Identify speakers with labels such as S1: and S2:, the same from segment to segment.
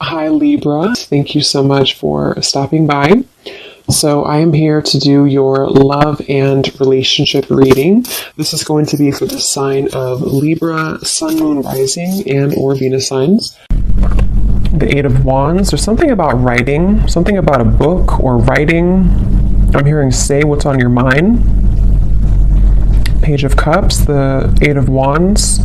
S1: Hi Libra, thank you so much for stopping by. So I am here to do your love and relationship reading. This is going to be for the sign of Libra, Sun, Moon, Rising, and or Venus signs. The Eight of Wands, there's something about writing, something about a book or writing. I'm hearing say what's on your mind. Page of Cups, the Eight of Wands.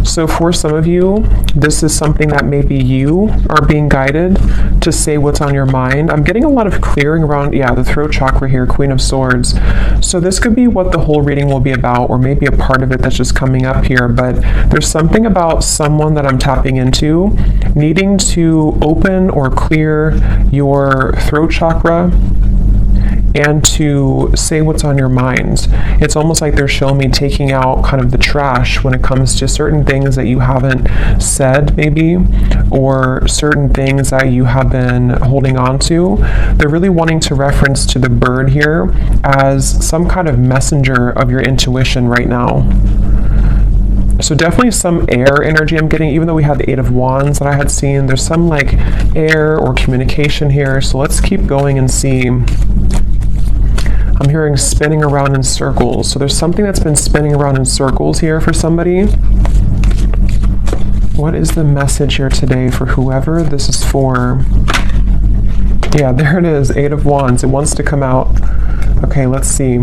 S1: So for some of you, this is something that maybe you are being guided to say what's on your mind. I'm getting a lot of clearing around, the throat chakra here, Queen of Swords. So this could be what the whole reading will be about, or maybe a part of it that's just coming up here. But there's something about someone that I'm tapping into, needing to open or clear your throat chakra and to say what's on your mind. It's almost like they're showing me taking out kind of the trash when it comes to certain things that you haven't said maybe, or certain things that you have been holding on to. They're really wanting to reference to the bird here as some kind of messenger of your intuition right now. So definitely some air energy I'm getting, even though we had the Eight of Wands that I had seen. There's some like air or communication here. So let's keep going and see. I'm hearing spinning around in circles. So there's something that's been spinning around in circles here for somebody. What is the message here today for whoever this is for? Yeah, there it is, Eight of Wands. It wants to come out. Okay, let's see.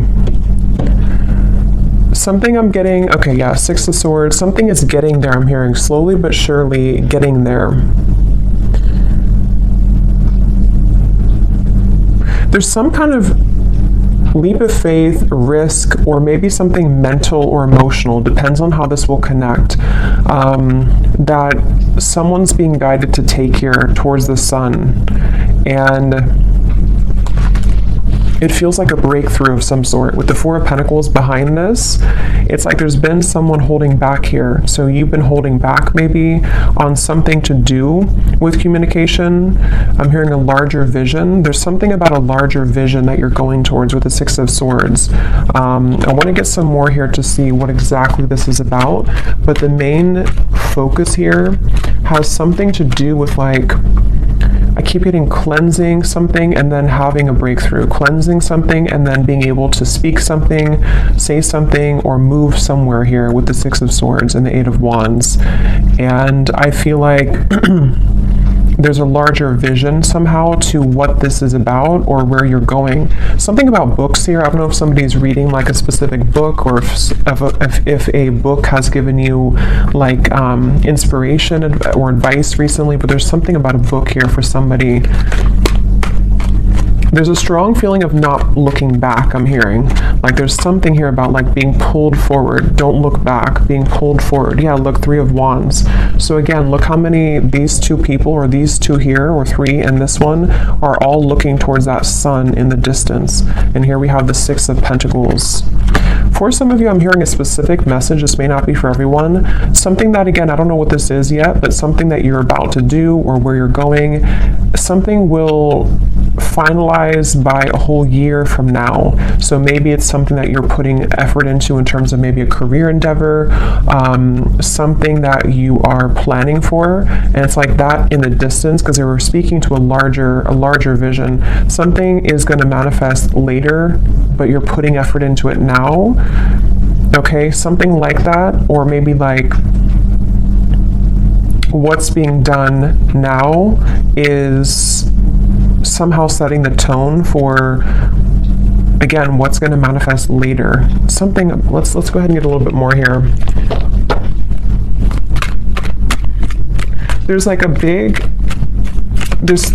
S1: Something I'm getting, Six of Swords. Something is getting there, I'm hearing. Slowly but surely getting there. There's some kind of leap of faith, risk, or maybe something mental or emotional, depends on how this will connect, that someone's being guided to take here towards the sun. And it feels like a breakthrough of some sort. With the Four of Pentacles behind this, it's like there's been someone holding back here. So you've been holding back maybe on something to do with communication. I'm hearing a larger vision. There's something about a larger vision that you're going towards with the Six of Swords. I want to get some more here to see what exactly this is about. But the main focus here has something to do with like, I keep getting cleansing something and then having a breakthrough, cleansing something and then being able to speak something, say something, or move somewhere here with the Six of Swords and the Eight of Wands. And I feel like there's a larger vision somehow to what this is about or where you're going. Something about books here. I don't know if somebody's reading like a specific book, or if a book has given you like inspiration or advice recently, but there's something about a book here for somebody. There's a strong feeling of not looking back, I'm hearing. Like there's something here about like being pulled forward. Don't look back, being pulled forward. Yeah, look, Three of Wands. So again, look how many these two people, or these two here, or three and this one, are all looking towards that sun in the distance. And here we have the Six of Pentacles. For some of you, I'm hearing a specific message. This may not be for everyone. Something that, again, I don't know what this is yet, but something that you're about to do or where you're going, something will finalize by a whole year from now. So maybe it's something that you're putting effort into in terms of maybe a career endeavor, something that you are planning for, and it's like that in the distance, because they were speaking to a larger vision. Something is going to manifest later, but you're putting effort into it now. Okay, something like that, or maybe like what's being done now is somehow setting the tone for, again, what's going to manifest later. Something, let's go ahead and get a little bit more here. There's like a big,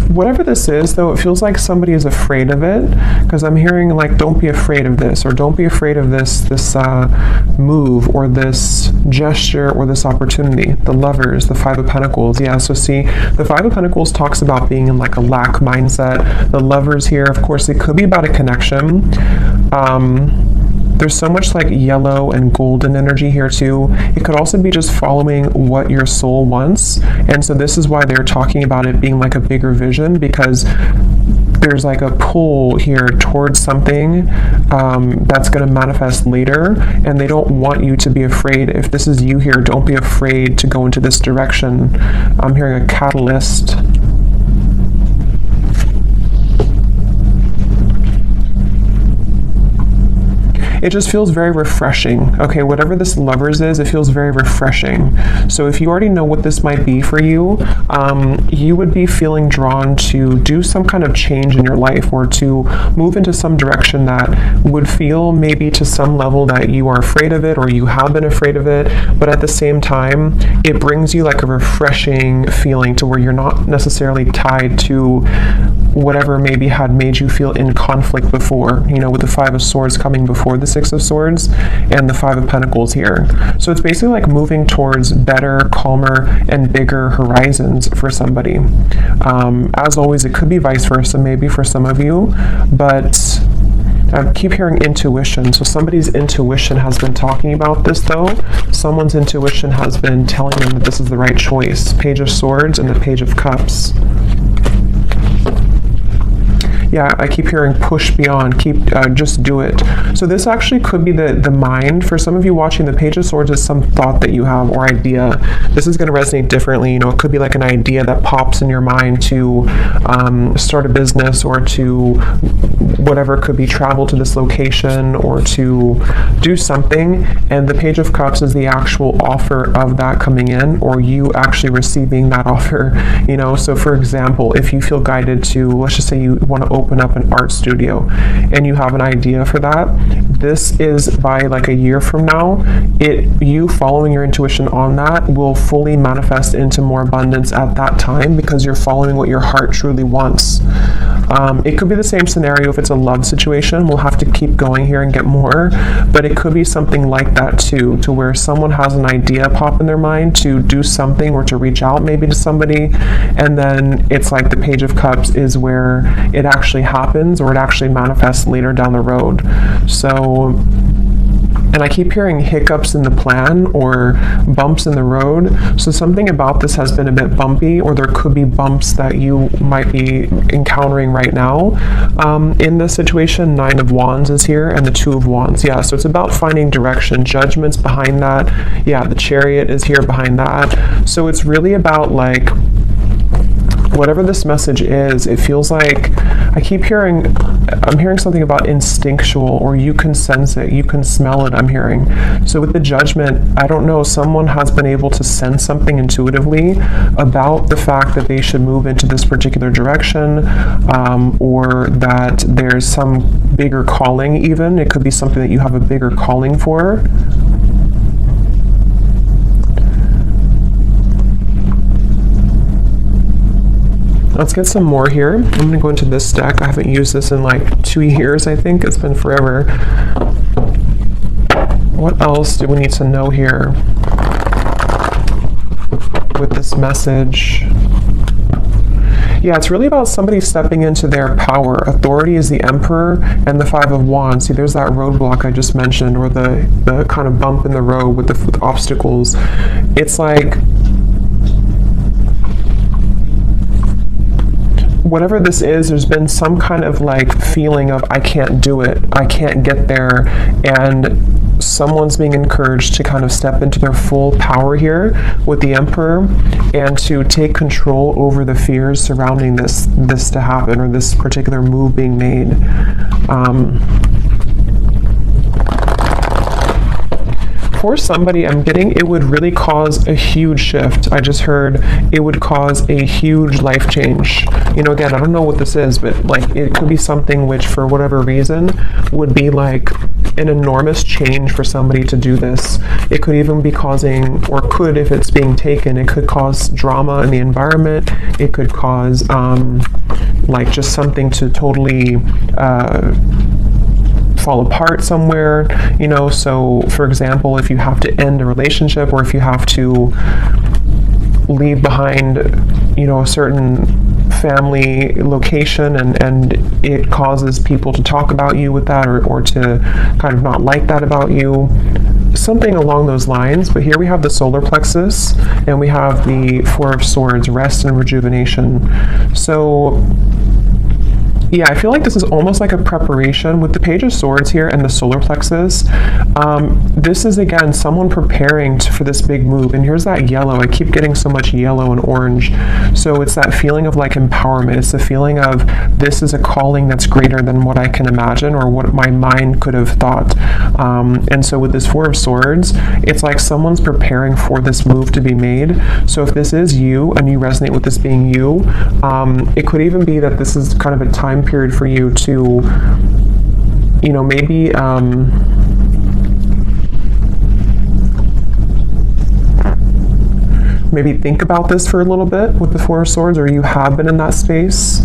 S1: whatever this is though, it feels like somebody is afraid of it, because I'm hearing like, don't be afraid of this, or don't be afraid of this move, or this gesture, or this opportunity. The Lovers, the Five of Pentacles. Yeah, so see, the Five of Pentacles talks about being in like a lack mindset. The Lovers here, of course, it could be about a connection. There's so much like yellow and golden energy here too. It could also be just following what your soul wants. And so this is why they're talking about it being like a bigger vision, because there's like a pull here towards something that's going to manifest later, and they don't want you to be afraid. If this is you here, don't be afraid to go into this direction. I'm hearing a catalyst. It just feels very refreshing. Okay, whatever this Lovers is, it feels very refreshing. So if you already know what this might be for you, you would be feeling drawn to do some kind of change in your life, or to move into some direction that would feel maybe to some level that you are afraid of it, or you have been afraid of it, but at the same time, it brings you like a refreshing feeling to where you're not necessarily tied to whatever maybe had made you feel in conflict before, you know, with the Five of Swords coming before the Six of Swords and the Five of Pentacles here. So it's basically like moving towards better, calmer, and bigger horizons for somebody. As always, it could be vice versa, maybe for some of you, but I keep hearing intuition. So somebody's intuition has been talking about this though. Someone's intuition has been telling them that this is the right choice. Page of Swords and the Page of Cups. Yeah, I keep hearing push beyond, just do it. So this actually could be the mind. For some of you watching, the Page of Swords is some thought that you have or idea. This is going to resonate differently. You know, it could be like an idea that pops in your mind to start a business, or to whatever, could be travel to this location, or to do something. And the Page of Cups is the actual offer of that coming in, or you actually receiving that offer. You know, so for example, if you feel guided to, let's just say you want to open up an art studio and you have an idea for that, this is by like a year from now, you following your intuition on that will fully manifest into more abundance at that time, because you're following what your heart truly wants. It could be the same scenario if it's a love situation. We'll have to keep going here and get more, but it could be something like that too, to where someone has an idea pop in their mind to do something, or to reach out maybe to somebody, and then it's like the Page of Cups is where it actually happens, or it actually manifests later down the road. So, and I keep hearing hiccups in the plan, or bumps in the road. So something about this has been a bit bumpy, or there could be bumps that you might be encountering right now. In this situation, Nine of Wands is here, and the Two of Wands. Yeah, so it's about finding direction. Judgment's behind that. Yeah, the Chariot is here behind that. So it's really about like, whatever this message is, it feels like, I'm hearing something about instinctual, or you can sense it, you can smell it, I'm hearing. So with the Judgment, I don't know, someone has been able to sense something intuitively about the fact that they should move into this particular direction, or that there's some bigger calling even. It could be something that you have a bigger calling for. Let's get some more here. I'm going to go into this deck. I haven't used this in like 2 years, I think. It's been forever. What else do we need to know here with this message? Yeah, it's really about somebody stepping into their power. Authority is the Emperor and the Five of Wands. See, there's that roadblock I just mentioned, or the kind of bump in the road with the obstacles. It's like, whatever this is, there's been some kind of like feeling of, I can't do it, I can't get there, and someone's being encouraged to kind of step into their full power here with the Emperor, and to take control over the fears surrounding this to happen, or this particular move being made. For somebody, I'm getting it would really cause a huge shift. I just heard it would cause a huge life change. You know, again, I don't know what this is, but like it could be something which, for whatever reason, would be like an enormous change for somebody to do this. It could even be causing, or could, if it's being taken, it could cause drama in the environment. It could cause like just something to totally fall apart somewhere, you know. So for example, if you have to end a relationship, or if you have to leave behind, you know, a certain family location, and it causes people to talk about you with that, or to kind of not like that about you, something along those lines. But here we have the solar plexus, and we have the Four of Swords, rest and rejuvenation. So Yeah, I feel like this is almost like a preparation with the Page of Swords here and the solar plexus. This is, again, someone preparing for this big move. And here's that yellow. I keep getting so much yellow and orange. So it's that feeling of like empowerment. It's the feeling of this is a calling that's greater than what I can imagine or what my mind could have thought. And so with this Four of Swords, it's like someone's preparing for this move to be made. So if this is you and you resonate with this being you, it could even be that this is kind of a time period for you to, you know, maybe maybe think about this for a little bit with the Four of Swords, or you have been in that space.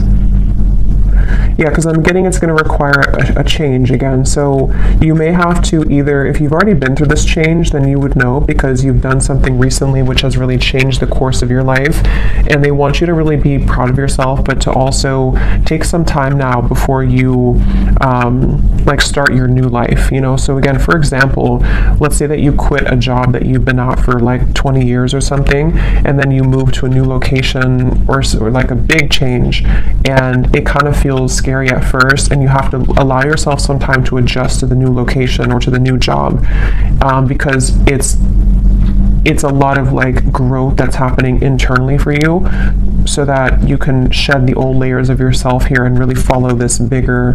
S1: Yeah, because I'm getting it's going to require a change again. So you may have to either, if you've already been through this change, then you would know because you've done something recently which has really changed the course of your life. And they want you to really be proud of yourself, but to also take some time now before you like start your new life, you know? So again, for example, let's say that you quit a job that you've been at for like 20 years or something, and then you move to a new location or like a big change, and it kind of feels scary at first, and you have to allow yourself some time to adjust to the new location or to the new job, because it's a lot of like growth that's happening internally for you, so that you can shed the old layers of yourself here and really follow this bigger,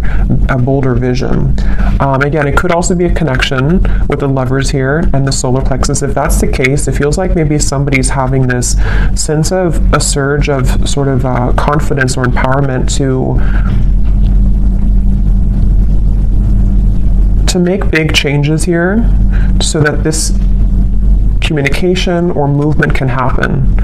S1: bolder vision. Again, it could also be a connection with the Lovers here and the solar plexus. If that's the case, it feels like maybe somebody's having this sense of a surge of sort of confidence or empowerment to make big changes here, so that this communication or movement can happen.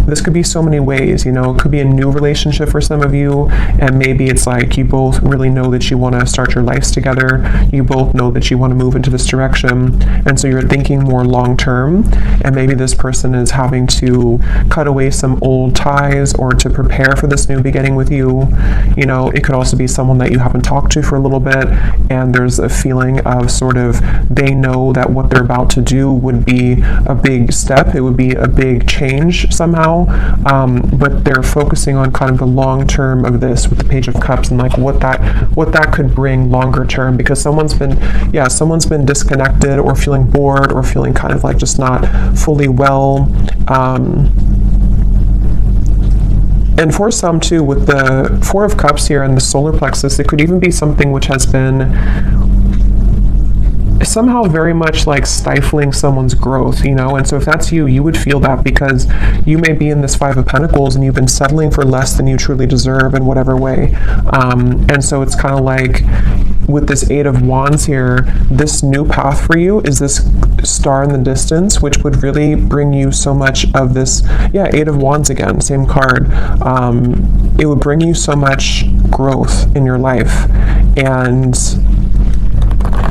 S1: This could be so many ways, you know. It could be a new relationship for some of you, and maybe it's like you both really know that you want to start your lives together. You both know that you want to move into this direction, and so you're thinking more long term, and maybe this person is having to cut away some old ties or to prepare for this new beginning with you. You know, it could also be someone that you haven't talked to for a little bit, and there's a feeling of sort of they know that what they're about to do would be a big step, it would be a big change somehow, but they're focusing on kind of the long term of this with the Page of Cups and like what that could bring longer term, because someone's been disconnected or feeling bored or feeling kind of like just not fully well, and for some too, with the Four of Cups here and the solar plexus, it could even be something which has been somehow very much like stifling someone's growth, you know. And so if that's you, you would feel that, because you may be in this Five of Pentacles and you've been settling for less than you truly deserve in whatever way, and so it's kind of like with this Eight of Wands here, this new path for you is this star in the distance, which would really bring you so much of this, Eight of Wands again, same card. It would bring you so much growth in your life, and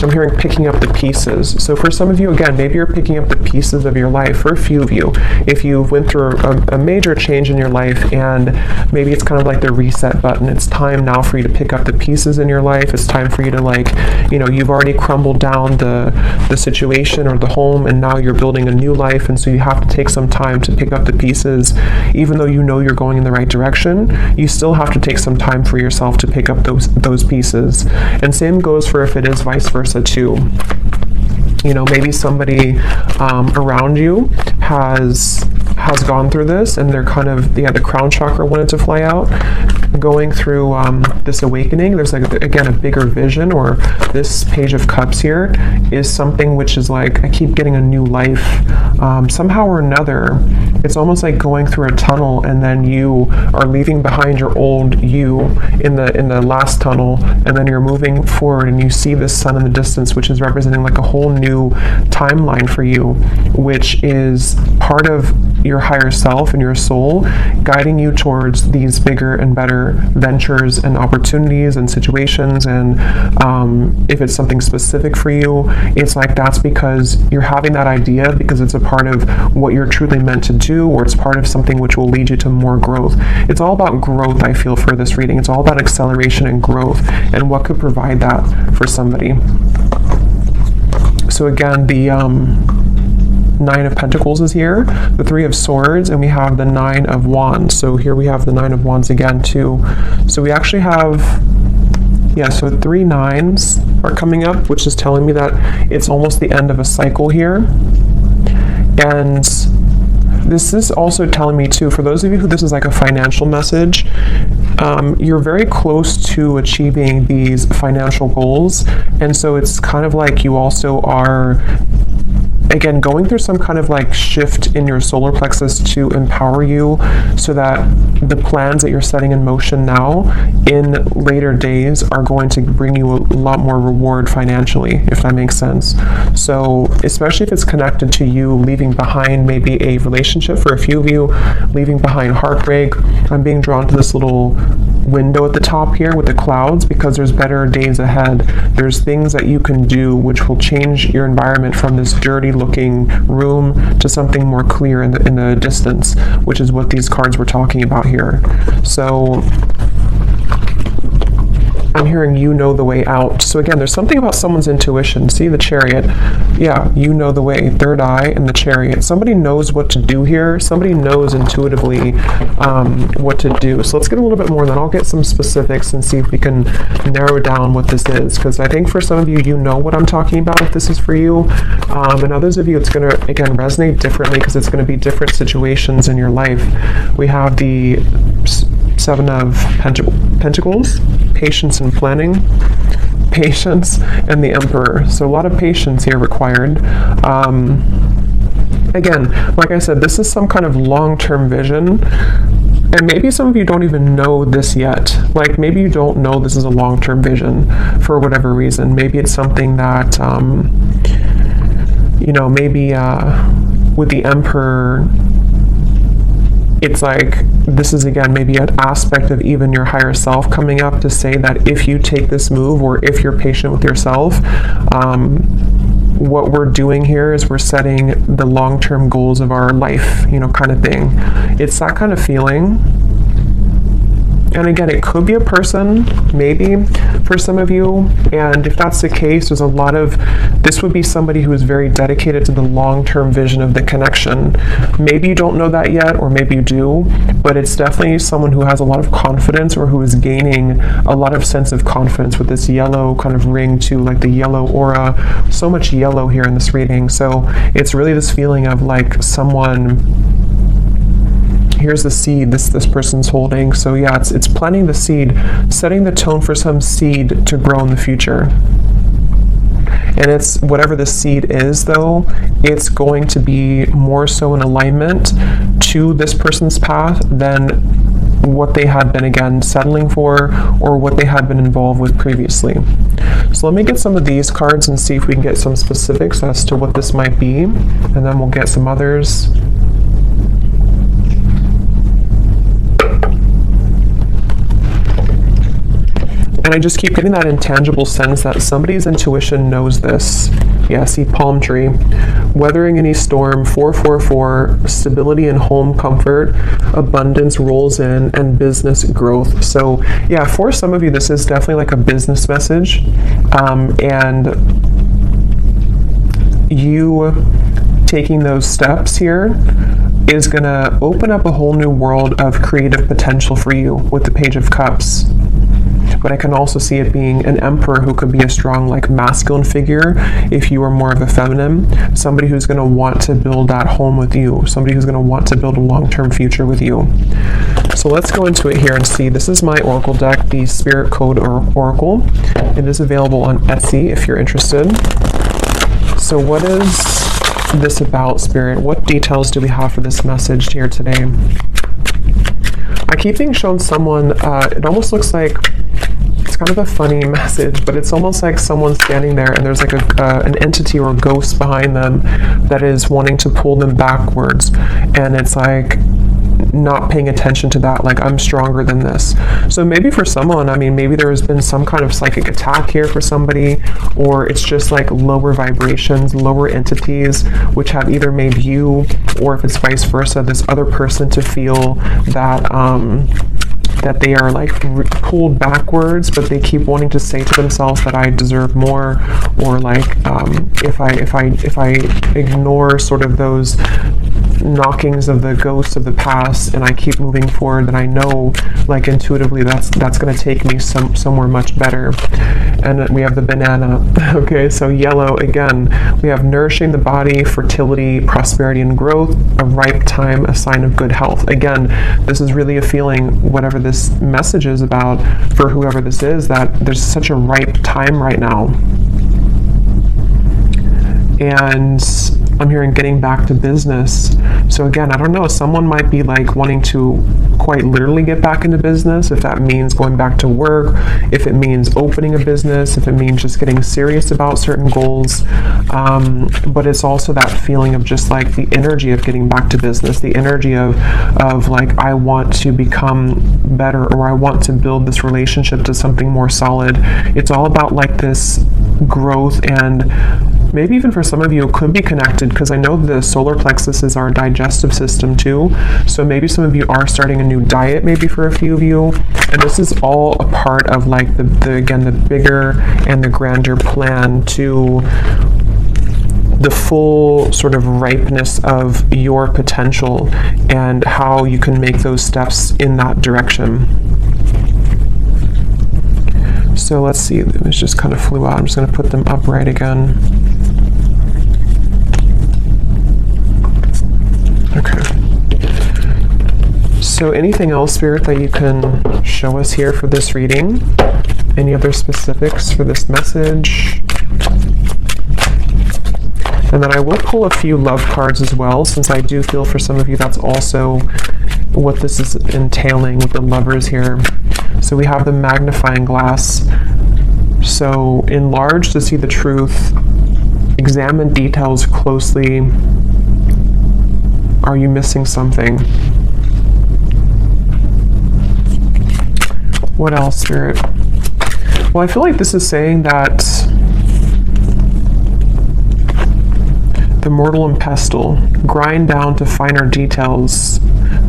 S1: I'm hearing picking up the pieces. So for some of you, again, maybe you're picking up the pieces of your life. For a few of you, if you went through a major change in your life, and maybe it's kind of like the reset button, it's time now for you to pick up the pieces in your life. It's time for you to, like, you know, you've already crumbled down the situation or the home, and now you're building a new life, and so you have to take some time to pick up the pieces. Even though you know you're going in the right direction, you still have to take some time for yourself to pick up those pieces. And same goes for if it is vice versa too. You know, maybe somebody around you has gone through this, and they're kind of, the crown chakra wanted to fly out, going through this awakening. There's like, again, a bigger vision, or this Page of Cups here is something which is like, I keep getting a new life somehow or another. It's almost like going through a tunnel, and then you are leaving behind your old you in the last tunnel, and then you're moving forward, and you see this sun in the distance, which is representing like a whole new timeline for you, which is part of your higher self and your soul guiding you towards these bigger and better ventures and opportunities and situations. And if it's something specific for you, it's like that's because you're having that idea because it's a part of what you're truly meant to do, or it's part of something which will lead you to more growth. It's all about growth, I feel, for this reading. It's all about acceleration and growth, and what could provide that for somebody. So again, the Nine of Pentacles is here, the Three of Swords, and we have the Nine of Wands. So here we have the Nine of Wands again too. So we actually have Yeah, so 3 9s are coming up, which is telling me that it's almost the end of a cycle here. And this is also telling me too, for those of you who this is like a financial message, you're very close to achieving these financial goals. And so it's kind of like you also are, again, going through some kind of like shift in your solar plexus to empower you so that the plans that you're setting in motion now in later days are going to bring you a lot more reward financially, if that makes sense. So especially if it's connected to you leaving behind maybe a relationship, for a few of you, leaving behind heartbreak. I'm being drawn to this little window at the top here with the clouds because there's better days ahead. There's things that you can do which will change your environment from this dirty looking room to something more clear in the distance, which is what these cards were talking about here. So I'm hearing you know the way out. So again, there's something about someone's intuition. See the Chariot. Yeah, you know the way. Third eye and the Chariot. Somebody knows what to do here. Somebody knows intuitively what to do. So let's get a little bit more, and then I'll get some specifics and see if we can narrow down what this is. Because I think for some of you, you know what I'm talking about if this is for you. And others of you, it's going to, again, resonate differently because it's going to be different situations in your life. We have the 7 of Pentacles, patience and planning, patience, and the Emperor. So a lot of patience here required. Again, like I said, this is some kind of long-term vision. And maybe some of you don't even know this yet. Like maybe you don't know this is a long-term vision for whatever reason. Maybe it's something that, you know, maybe with the Emperor, it's like, this is again maybe an aspect of even your higher self coming up to say that if you take this move, or if you're patient with yourself, what we're doing here is we're setting the long-term goals of our life, you know, kind of thing. It's that kind of feeling. And again, it could be a person, maybe, for some of you. And if that's the case, there's a lot of, this would be somebody who is very dedicated to the long-term vision of the connection. Maybe you don't know that yet, or maybe you do, but it's definitely someone who has a lot of confidence, or who is gaining a lot of sense of confidence with this yellow kind of ring too, like the yellow aura. So much yellow here in this reading. So it's really this feeling of like someone, here's the seed this person's holding. So yeah, it's planting the seed, setting the tone for some seed to grow in the future. And it's whatever the seed is, though, it's going to be more so in alignment to this person's path than what they had been, again, settling for, or what they had been involved with previously. So let me get some of these cards and see if we can get some specifics as to what this might be, and then we'll get some others. And I just keep getting that intangible sense that somebody's intuition knows this. Yeah, see, palm tree. Weathering any storm, 444, stability and home comfort, abundance rolls in, and business growth. So yeah, for some of you, this is definitely like a business message. And you taking those steps here is going to open up a whole new world of creative potential for you with the Page of Cups. But I can also see it being an Emperor who could be a strong, like, masculine figure if you are more of a feminine. Somebody who's going to want to build that home with you. Somebody who's going to want to build a long-term future with you. So let's go into it here and see. This is my Oracle deck, the Spirit Code Oracle. It is available on Etsy if you're interested. So what is this about, Spirit? What details do we have for this message here today? I keep being shown someone, it almost looks like, it's kind of a funny message, but it's almost like someone standing there and there's like an entity or a ghost behind them that is wanting to pull them backwards. And it's like not paying attention to that, like, I'm stronger than this. So maybe for someone, I mean, maybe there has been some kind of psychic attack here for somebody, or it's just like lower vibrations, lower entities, which have either made you, or if it's vice versa, this other person to feel that that they are like pulled backwards, but they keep wanting to say to themselves that I deserve more, or like if I ignore sort of those knockings of the ghosts of the past, and I keep moving forward, then I know, like, intuitively that's going to take me somewhere much better. And we have the banana. Okay, so yellow again. We have nourishing the body, fertility, prosperity, and growth, a ripe time, a sign of good health. Again, this is really a feeling, whatever this message is about for whoever this is, that there's such a ripe time right now. And I'm hearing getting back to business. So again, I don't know, someone might be like wanting to quite literally get back into business, if that means going back to work, if it means opening a business, if it means just getting serious about certain goals. But it's also that feeling of just like the energy of getting back to business, the energy of like, I want to become better, or I want to build this relationship to something more solid. It's all about like this growth, and maybe even for some of you it could be connected, because I know the solar plexus is our digestive system too. So maybe some of you are starting a new diet, maybe for a few of you. And this is all a part of like the bigger and the grander plan to the full sort of ripeness of your potential and how you can make those steps in that direction. So let's see, it just kind of flew out. I'm just going to put them upright again. Okay. So anything else, Spirit, that you can show us here for this reading? Any other specifics for this message? And then I will pull a few love cards as well, since I do feel for some of you that's also what this is entailing with the lovers here. So we have the magnifying glass. So enlarge to see the truth. Examine details closely. Are you missing something? What else, Spirit? Well, I feel like this is saying that the mortal and pestle, grind down to finer details,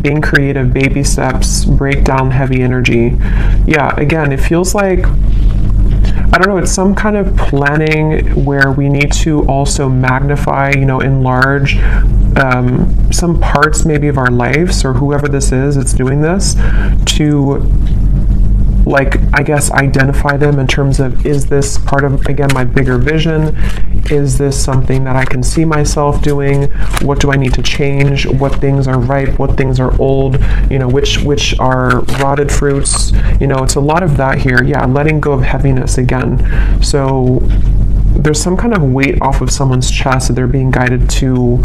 S1: being creative, baby steps, break down heavy energy. Yeah, again, it feels like, I don't know, it's some kind of planning where we need to also magnify, enlarge some parts maybe of our lives, or whoever this is that's doing this, to, like, I guess, identify them in terms of, is this part of, again, my bigger vision? Is this something that I can see myself doing? What do I need to change? What things are ripe? What things are old? Which are rotted fruits? It's a lot of that here. Yeah, letting go of heaviness again. So there's some kind of weight off of someone's chest that they're being guided to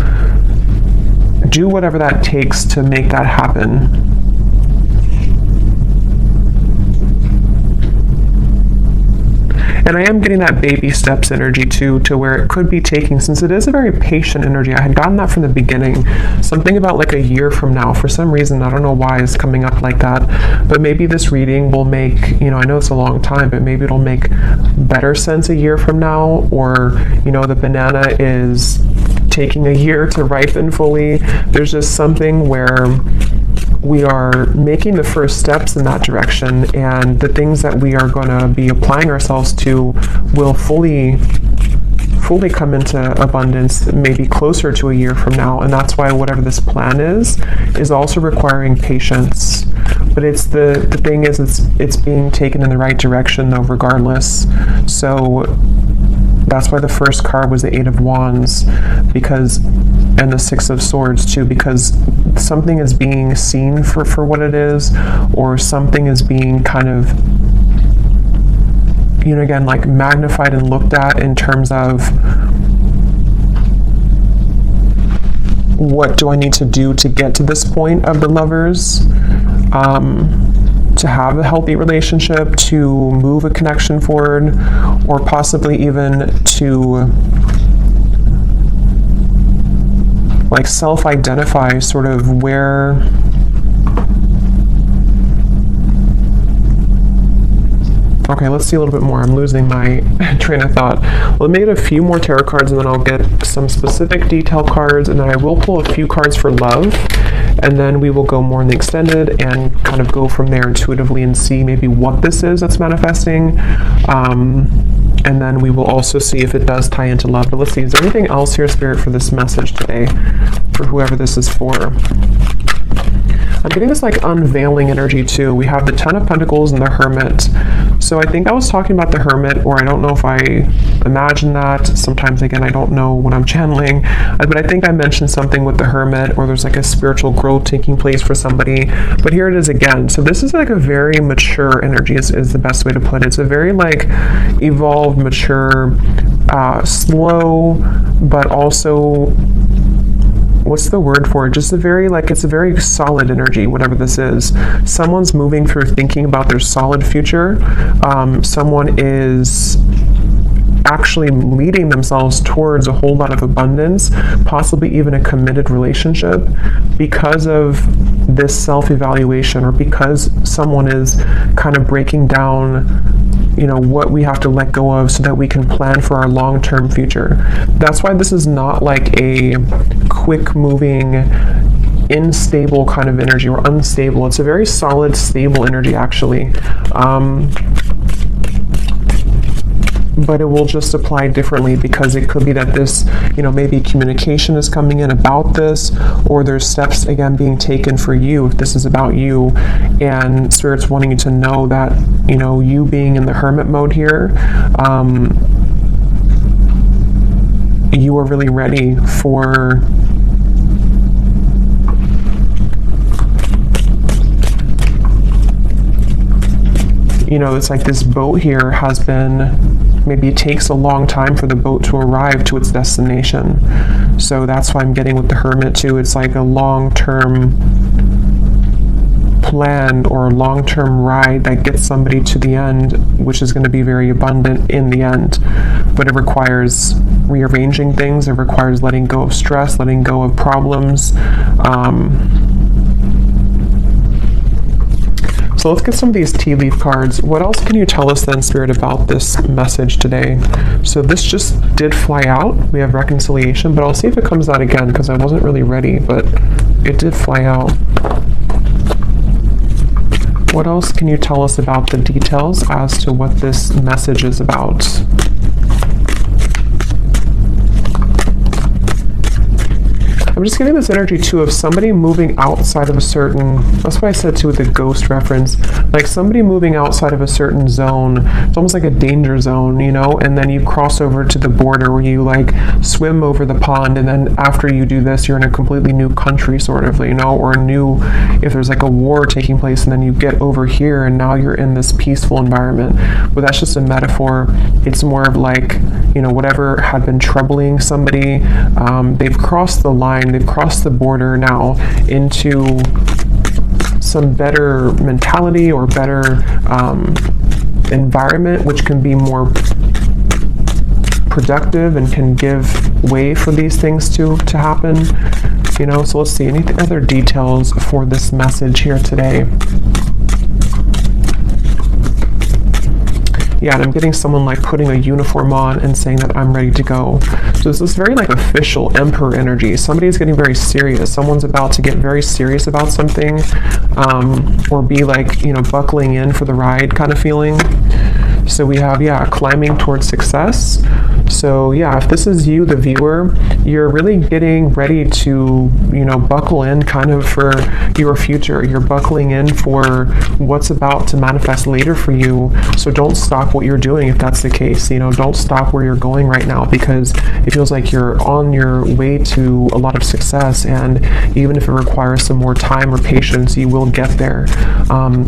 S1: do whatever that takes to make that happen. And I am getting that baby steps energy too, to where it could be taking, since it is a very patient energy. I had gotten that from the beginning. Something about like a year from now. For some reason, I don't know why it's coming up like that. But maybe this reading will make, I know it's a long time, but maybe it'll make better sense a year from now. Or, the banana is taking a year to ripen fully. There's just something where we are making the first steps in that direction, and the things that we are going to be applying ourselves to will fully come into abundance maybe closer to a year from now. And that's why whatever this plan is also requiring patience. But it's the thing is, it's being taken in the right direction though, regardless. So that's why the first card was the Eight of Wands, and the Six of Swords too, because something is being seen for what it is, or something is being kind of, again, like magnified and looked at in terms of, what do I need to do to get to this point of the lovers? To have a healthy relationship, to move a connection forward, or possibly even to like self-identify sort of where okay, let's see a little bit more. I'm losing my train of thought. Let me get a few more tarot cards, and then I'll get some specific detail cards, and then I will pull a few cards for love, and then we will go more in the extended and kind of go from there intuitively and see maybe what this is that's manifesting. And then we will also see if it does tie into love. But let's see, is there anything else here, Spirit, for this message today, for whoever this is for? I'm getting this like unveiling energy too. We have the Ten of Pentacles and the Hermit. So I think I was talking about the Hermit, or I don't know if I imagined that. Sometimes, again, I don't know when I'm channeling. But I think I mentioned something with the Hermit, or there's like a spiritual growth taking place for somebody. But here it is again. So this is like a very mature energy is the best way to put it. It's a very like evolved, mature, slow, but also, what's the word for it? Just a very, like, it's a very solid energy, whatever this is. Someone's moving through thinking about their solid future. Someone is actually leading themselves towards a whole lot of abundance, possibly even a committed relationship, because of this self-evaluation, or because someone is kind of breaking down, you know, what we have to let go of so that we can plan for our long-term future. That's why this is not like a quick moving, unstable kind of energy, or unstable. It's a very solid, stable energy, actually. But it will just apply differently, because it could be that this, you know, maybe communication is coming in about this, or there's steps, again, being taken for you if this is about you, and Spirit's wanting you to know that, you know, you being in the Hermit mode here, you are really ready for you know, it's like this boat here has been, maybe it takes a long time for the boat to arrive to its destination. So that's why I'm getting with the Hermit too. It's like a long-term plan or long-term ride that gets somebody to the end, which is going to be very abundant in the end. But it requires rearranging things. It requires letting go of stress, letting go of problems. So let's get some of these tea leaf cards. What else can you tell us then, Spirit, about this message today? So this just did fly out. We have reconciliation, but I'll see if it comes out again, because I wasn't really ready, but it did fly out. What else can you tell us about the details as to what this message is about? I'm just getting this energy too of somebody moving outside of a certain, that's why I said too with the ghost reference, like somebody moving outside of a certain zone. It's almost like a danger zone, you know, and then you cross over to the border where you like swim over the pond, and then after you do this, you're in a completely new country sort of, you know, or a new, if there's like a war taking place, and then you get over here and now you're in this peaceful environment. But that's just a metaphor. It's more of like, you know, whatever had been troubling somebody, they've crossed the line, they've crossed the border now into some better mentality or better environment, which can be more productive and can give way for these things to happen, you know. So let's see, any other details for this message here today? Yeah, and I'm getting someone like putting a uniform on and saying that I'm ready to go. So it's this very like official emperor energy. Somebody's getting very serious. Someone's about to get very serious about something, or be like, you know, buckling in for the ride kind of feeling. So we have, yeah, climbing towards success. So yeah, if this is you, the viewer, you're really getting ready to, you know, buckle in kind of for your future. You're buckling in for what's about to manifest later for you. So don't stop what you're doing if that's the case. You know, don't stop where you're going right now, because it feels like you're on your way to a lot of success, and even if it requires some more time or patience, you will get there.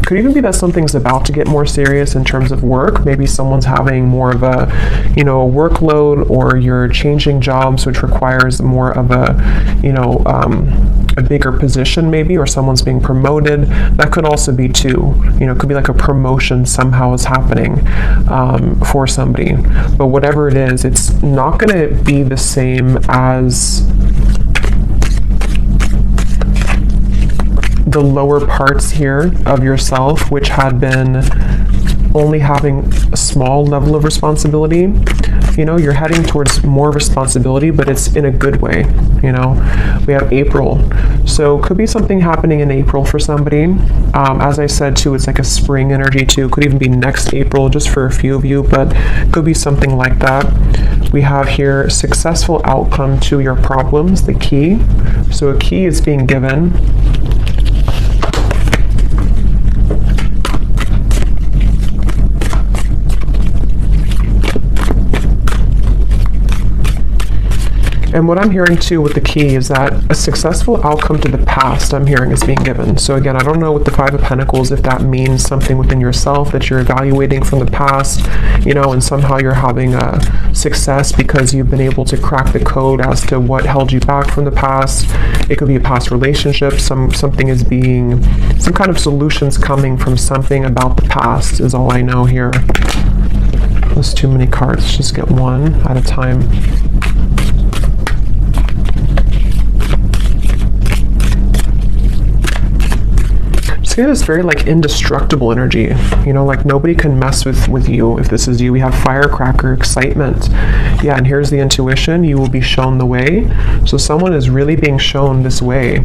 S1: Could even be that something's about to get more serious in terms of work. Maybe someone's having more of a, you know, a workload, or you're changing jobs, which requires more of a, you know, a bigger position maybe, or someone's being promoted. That could also be too, you know, it could be like a promotion somehow is happening for somebody. But whatever it is, it's not going to be the same as the lower parts here of yourself, which had been only having a small level of responsibility. You know, you're heading towards more responsibility, but it's in a good way. You know, we have April. So could be something happening in April for somebody. As I said too, it's like a spring energy too. Could even be next April just for a few of you, but could be something like that. We have here successful outcome to your problems, the key. So a key is being given. And what I'm hearing too with the key is that a successful outcome to the past, I'm hearing, is being given. So again, I don't know with the Five of Pentacles if that means something within yourself that you're evaluating from the past, you know, and somehow you're having a success because you've been able to crack the code as to what held you back from the past. It could be a past relationship. Something is being, some kind of solutions coming from something about the past is all I know here. There's too many cards. Just get one at a time. This very like indestructible energy, you know, like nobody can mess with you. If this is you, we have firecracker, excitement. Yeah, and here's the intuition. You will be shown the way. So someone is really being shown this way.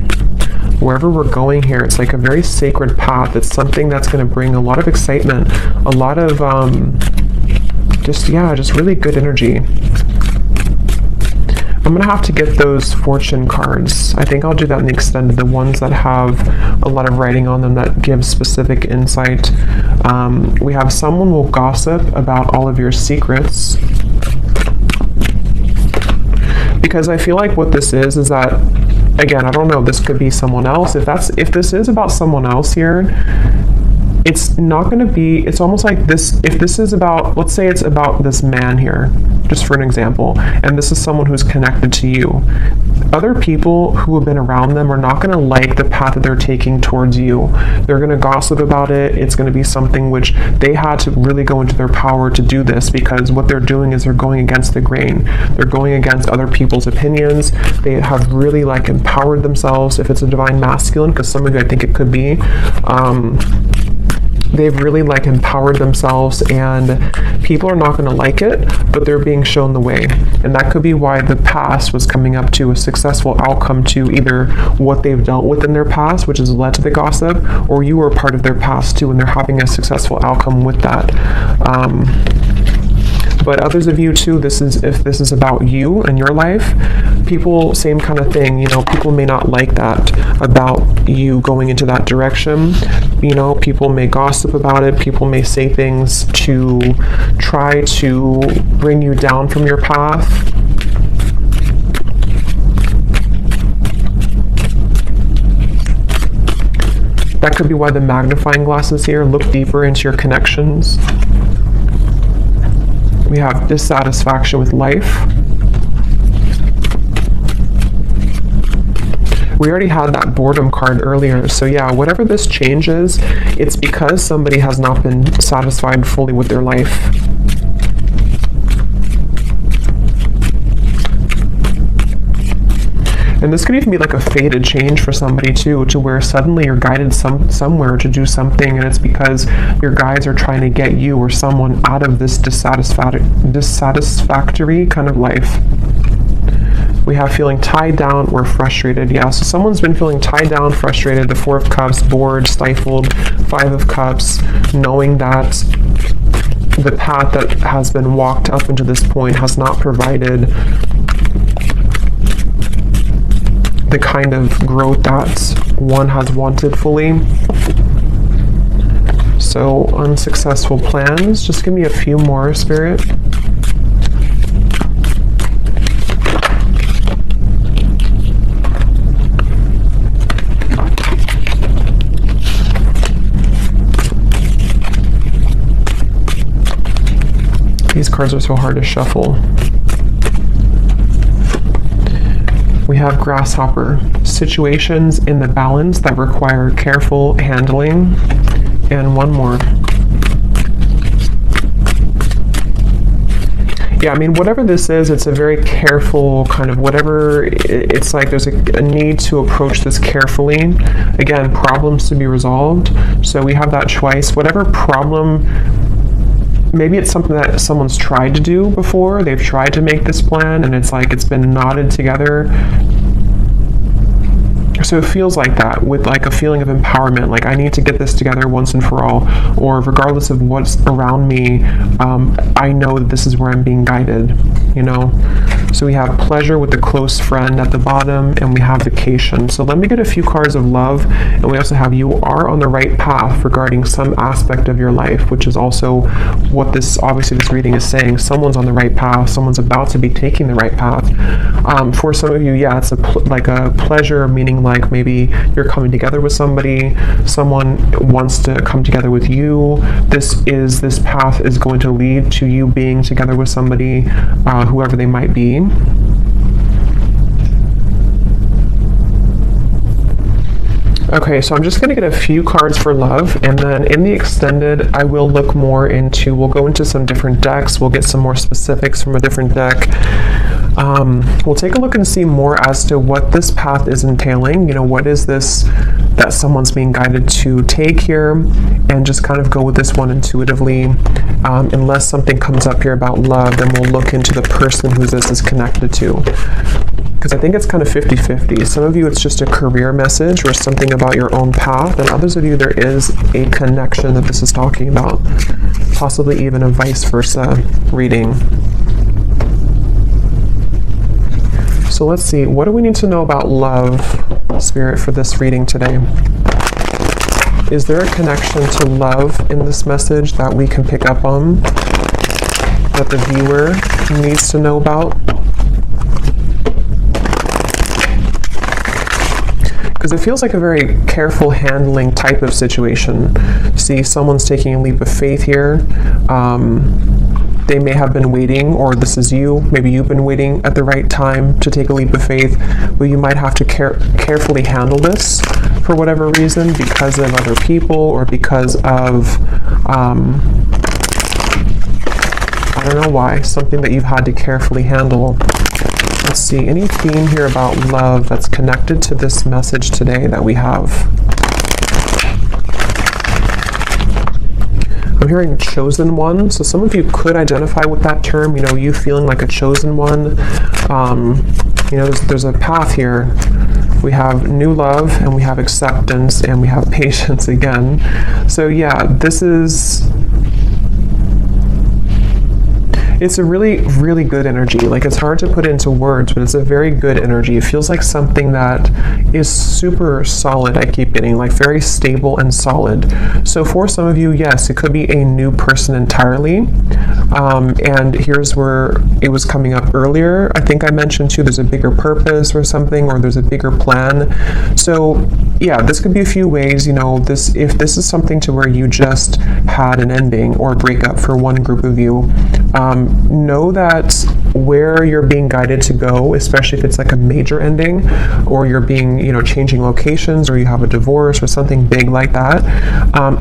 S1: Wherever we're going here, it's like a very sacred path. It's something that's going to bring a lot of excitement, a lot of just really good energy. I'm going to have to get those fortune cards. I think I'll do that in the extended, the ones that have a lot of writing on them that give specific insight. We have someone will gossip about all of your secrets. Because I feel like what this is that, again, I don't know, this could be someone else. If this is about someone else here, it's not going to be, it's almost like this, if this is about, let's say it's about this man here, just for an example, and this is someone who's connected to you. Other people who have been around them are not going to like the path that they're taking towards you. They're going to gossip about it. It's going to be something which they had to really go into their power to do this, because what they're doing is they're going against the grain. They're going against other people's opinions. They have really like empowered themselves, if it's a divine masculine, because some of you, I think it could be, they've really like empowered themselves, and people are not going to like it, but they're being shown the way. And that could be why the past was coming up to a successful outcome to either what they've dealt with in their past, which has led to the gossip, or you were part of their past too, and they're having a successful outcome with that. But others of you too, if this is about you and your life, people, same kind of thing, you know, people may not like that about you going into that direction. You know, people may gossip about it. People may say things to try to bring you down from your path. That could be why the magnifying glass is here. Look deeper into your connections. We have dissatisfaction with life. We already had that boredom card earlier. So yeah, whatever this change is, it's because somebody has not been satisfied fully with their life. And this could even be like a fated change for somebody too, to where suddenly you're guided somewhere to do something, and it's because your guides are trying to get you or someone out of this dissatisfactory kind of life. We have feeling tied down or frustrated. Yeah, so someone's been feeling tied down, frustrated, the Four of Cups, bored, stifled, Five of Cups, knowing that the path that has been walked up into this point has not provided the kind of growth that one has wanted fully. So unsuccessful plans. Just give me a few more, Spirit. These cards are so hard to shuffle. We have grasshopper, situations in the balance that require careful handling, and one more. Yeah, I mean, whatever this is, it's a very careful kind of whatever, it's like there's a need to approach this carefully. Again, problems to be resolved. So we have that twice. Whatever problem maybe it's something that someone's tried to do before. They've tried to make this plan and it's like it's been knotted together. So it feels like that, with like a feeling of empowerment, like I need to get this together once and for all, or regardless of what's around me, I know that this is where I'm being guided, you know? So we have pleasure with the close friend at the bottom, and we have vacation. So let me get a few cards of love, and we also have you are on the right path regarding some aspect of your life, which is also what this, obviously this reading is saying. Someone's on the right path, someone's about to be taking the right path. For some of you, yeah, it's like a pleasure, meaning like maybe you're coming together with somebody, someone wants to come together with you. This path is going to lead to you being together with somebody, whoever they might be. Okay, so I'm just going to get a few cards for love, and then in the extended, I will look more into, we'll go into some different decks, we'll get some more specifics from a different deck. We'll take a look and see more as to what this path is entailing. You know, what is this that someone's being guided to take here, and just kind of go with this one intuitively. Unless something comes up here about love, then we'll look into the person who this is connected to. Because I think it's kind of 50-50. Some of you, it's just a career message or something about your own path, and others of you, there is a connection that this is talking about. Possibly even a vice versa reading. So let's see, what do we need to know about love, Spirit, for this reading today? Is there a connection to love in this message that we can pick up on, that the viewer needs to know about? Because it feels like a very careful handling type of situation. See, someone's taking a leap of faith here. They may have been waiting, or this is you. Maybe you've been waiting at the right time to take a leap of faith, but you might have to carefully handle this for whatever reason, because of other people, or because of, I don't know why, something that you've had to carefully handle. Let's see, any theme here about love that's connected to this message today that we have? I'm hearing chosen one, so some of you could identify with that term, you know, you feeling like a chosen one. You know, there's a path here. We have new love, and we have acceptance, and we have patience again. So yeah, this is... It's a really, really good energy. Like, it's hard to put into words, but it's a very good energy. It feels like something that is super solid. I keep getting like very stable and solid. So for some of you, yes, it could be a new person entirely. And here's where it was coming up earlier. I think I mentioned too, there's a bigger purpose or something, or there's a bigger plan. So yeah, this could be a few ways, you know, if this is something to where you just had an ending or a breakup for one group of you, know that where you're being guided to go, especially if it's like a major ending, or you're being, you know, changing locations, or you have a divorce or something big like that,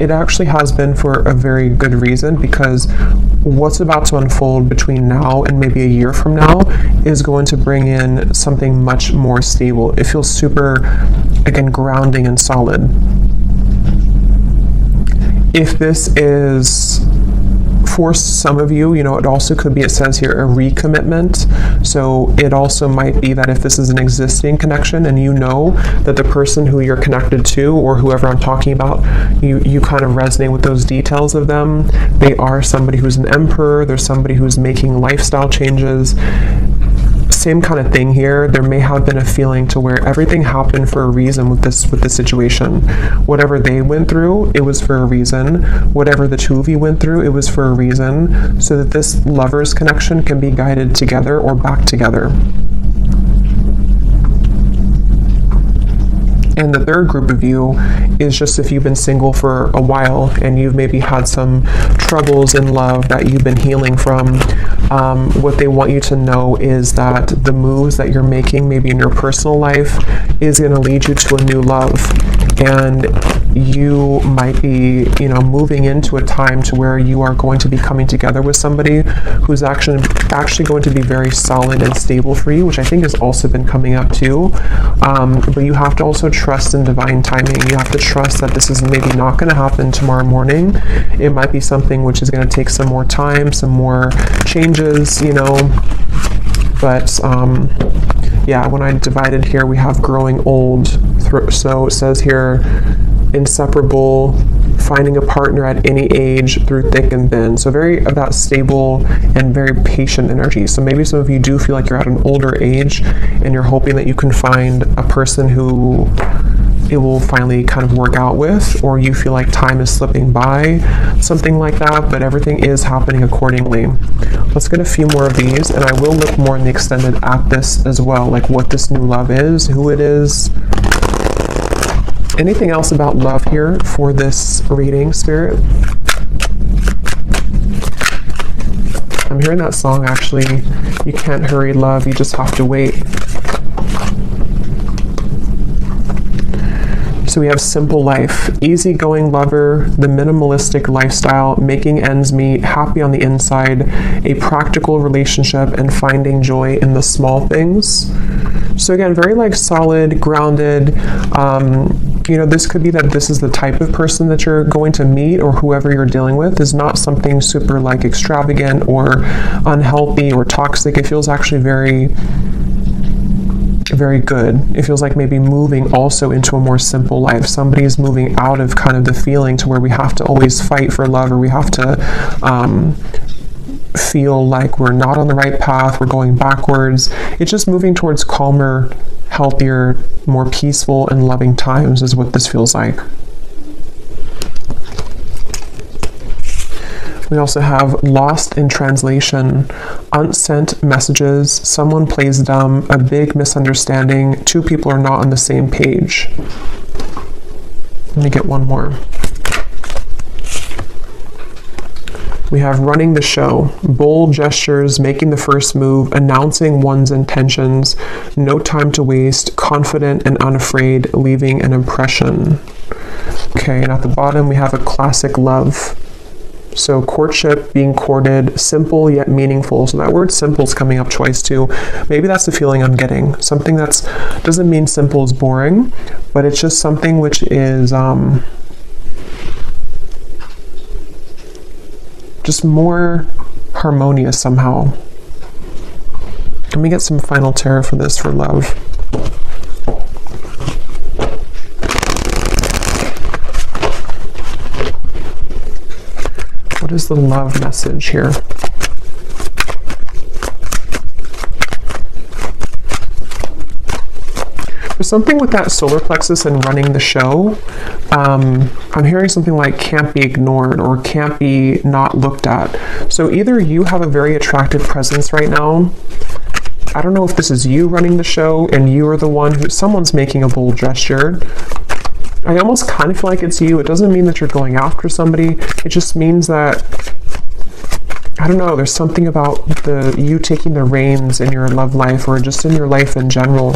S1: it actually has been for a very good reason, because what's about to unfold between now and maybe a year from now is going to bring in something much more stable. It feels super, again, grounding and solid. If this is... For some of you, you know, it also could be, it says here, a recommitment. So it also might be that if this is an existing connection and you know that the person who you're connected to, or whoever I'm talking about, you kind of resonate with those details of them. They are somebody who's an emperor. There's somebody who's making lifestyle changes. Same kind of thing here. There may have been a feeling to where everything happened for a reason with this situation. Whatever they went through, it was for a reason. Whatever the two of you went through, it was for a reason, so that this lover's connection can be guided together or back together. And the third group of you is just if you've been single for a while and you've maybe had some troubles in love that you've been healing from. What they want you to know is that the moves that you're making maybe in your personal life is going to lead you to a new love. And you might be, you know, moving into a time to where you are going to be coming together with somebody who's actually going to be very solid and stable for you, which I think has also been coming up too. But you have to also trust in divine timing. You have to trust that this is maybe not going to happen tomorrow morning. It might be something which is going to take some more time, some more changes, you know. But yeah, when I divided here, we have growing old. So it says here, inseparable, finding a partner at any age through thick and thin. So very about stable and very patient energy. So maybe some of you do feel like you're at an older age and you're hoping that you can find a person who it will finally kind of work out with, or you feel like time is slipping by, something like that, but everything is happening accordingly. Let's get a few more of these, and I will look more in the extended at this as well, like what this new love is, who it is. Anything else about love here for this reading, Spirit? I'm hearing that song, actually. You can't hurry love, you just have to wait. So we have simple life, easygoing lover, the minimalistic lifestyle, making ends meet, happy on the inside, a practical relationship, and finding joy in the small things. So again, very like solid, grounded. You know, this could be that this is the type of person that you're going to meet, or whoever you're dealing with is not something super like extravagant or unhealthy or toxic. It feels actually very good. It feels like maybe moving also into a more simple life. Somebody's moving out of kind of the feeling to where we have to always fight for love, or we have to feel like we're not on the right path, we're going backwards. It's just moving towards calmer, healthier, more peaceful and loving times is what this feels like. We also have lost in translation, unsent messages, someone plays dumb, a big misunderstanding, two people are not on the same page. Let me get one more. We have running the show, bold gestures, making the first move, announcing one's intentions, no time to waste, confident and unafraid, leaving an impression. Okay, and at the bottom we have a classic love. So courtship, being courted, simple yet meaningful. So that word simple is coming up twice too. Maybe that's the feeling I'm getting. Something that's, doesn't mean simple is boring, but it's just something which is just more harmonious somehow. Let me get some final tarot for this for love. What is the love message here? There's something with that solar plexus and running the show. I'm hearing something like can't be ignored or can't be not looked at. So either you have a very attractive presence right now. I don't know if this is you running the show and you are the one who, someone's making a bold gesture. I almost kind of feel like it's you. It doesn't mean that you're going after somebody. It just means that, I don't know, there's something about you taking the reins in your love life or just in your life in general,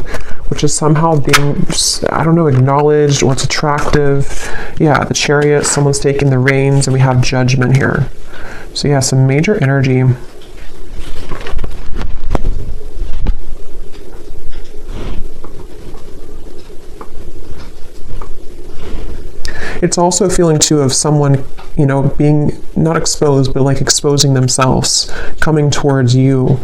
S1: which is somehow being, I don't know, acknowledged, or it's attractive. Yeah, the Chariot, someone's taking the reins, and we have Judgment here. So yeah, some major energy. It's also a feeling too of someone, you know, being not exposed, but like exposing themselves, coming towards you,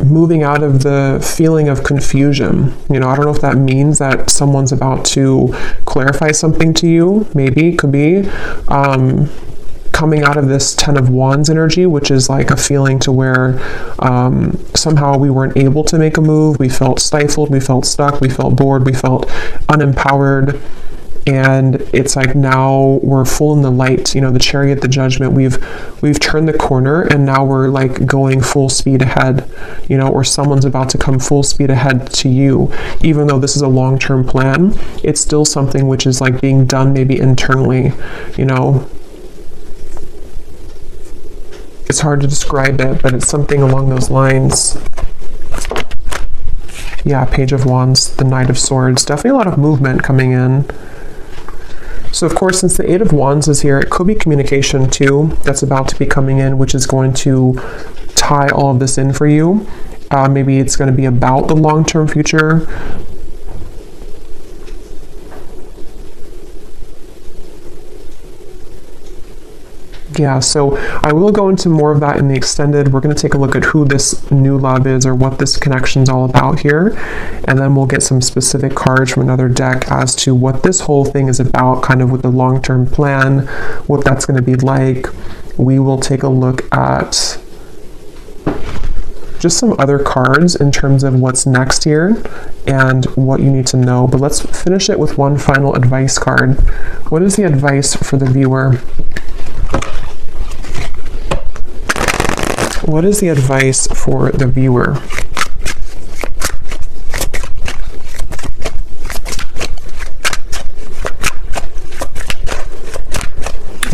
S1: moving out of the feeling of confusion. You know, I don't know if that means that someone's about to clarify something to you. Maybe, could be. Coming out of this Ten of Wands energy, which is like a feeling to where somehow we weren't able to make a move. We felt stifled, we felt stuck, we felt bored, we felt unempowered. And it's like now we're full in the light, you know, the Chariot, the Judgment, we've turned the corner and now we're like going full speed ahead, you know, or someone's about to come full speed ahead to you. Even though this is a long-term plan, it's still something which is like being done maybe internally, you know. It's hard to describe it, but it's something along those lines. Yeah, Page of Wands, the Knight of Swords. Definitely a lot of movement coming in. So of course, since the Eight of Wands is here, it could be communication too that's about to be coming in, which is going to tie all of this in for you. Maybe it's going to be about the long-term future. Yeah, so I will go into more of that in the extended. We're going to take a look at who this new love is or what this connection is all about here. And then we'll get some specific cards from another deck as to what this whole thing is about, kind of with the long-term plan, what that's going to be like. We will take a look at just some other cards in terms of what's next here and what you need to know. But let's finish it with one final advice card. What is the advice for the viewer? What is the advice for the viewer?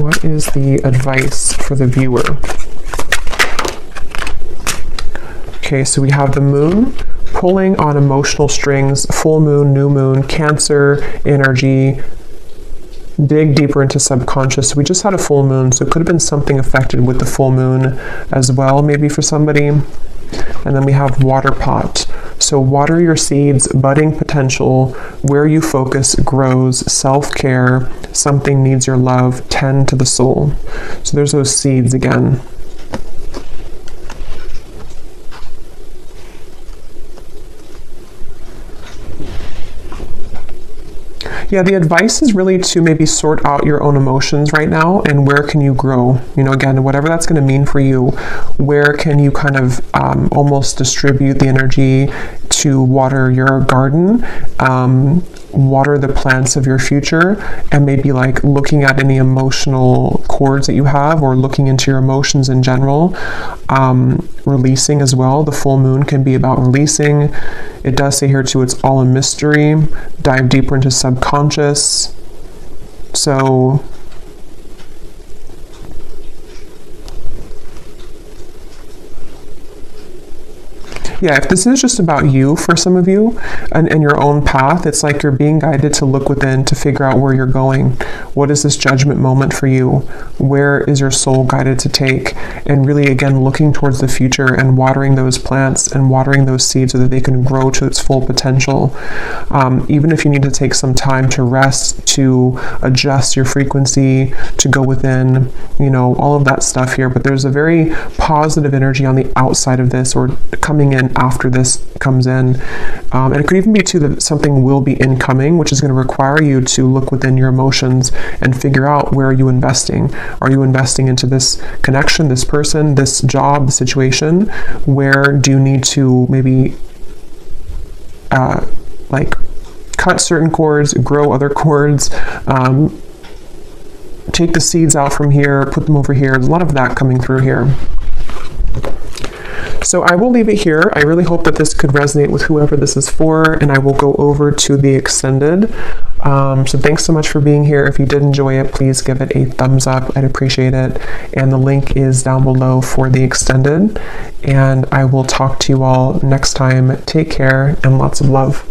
S1: What is the advice for the viewer? Okay, so we have the moon pulling on emotional strings, full moon, new moon, Cancer energy. Dig deeper into subconscious. We just had a full moon, so it could have been something affected with the full moon as well, maybe for somebody. And then we have water pot. So water your seeds, budding potential, where you focus grows, self-care, something needs your love, tend to the soul. So there's those seeds again. Yeah, the advice is really to maybe sort out your own emotions right now and where can you grow? You know, again, whatever that's going to mean for you, where can you kind of almost distribute the energy to water your garden, water the plants of your future, and maybe like looking at any emotional cords that you have or looking into your emotions in general, releasing as well. The full moon can be about releasing. It does say here too, it's all a mystery. Dive deeper into subconscious. So yeah, if this is just about you for some of you and your own path, it's like you're being guided to look within to figure out where you're going. What is this judgment moment for you? Where is your soul guided to take? And really, again, looking towards the future and watering those plants and watering those seeds so that they can grow to its full potential. Even if you need to take some time to rest, to adjust your frequency, to go within, you know, all of that stuff here. But there's a very positive energy on the outside of this or coming in after this comes in. And it could even be too that something will be incoming, which is going to require you to look within your emotions and figure out where are you investing. Are you investing into this connection, this person, this job, the situation? Where do you need to maybe like cut certain cords, grow other cords, take the seeds out from here, put them over here? There's a lot of that coming through here. So I will leave it here. I really hope that this could resonate with whoever this is for, and I will go over to the extended. So thanks so much for being here. If you did enjoy it, please give it a thumbs up. I'd appreciate it. And the link is down below for the extended. And I will talk to you all next time. Take care and lots of love.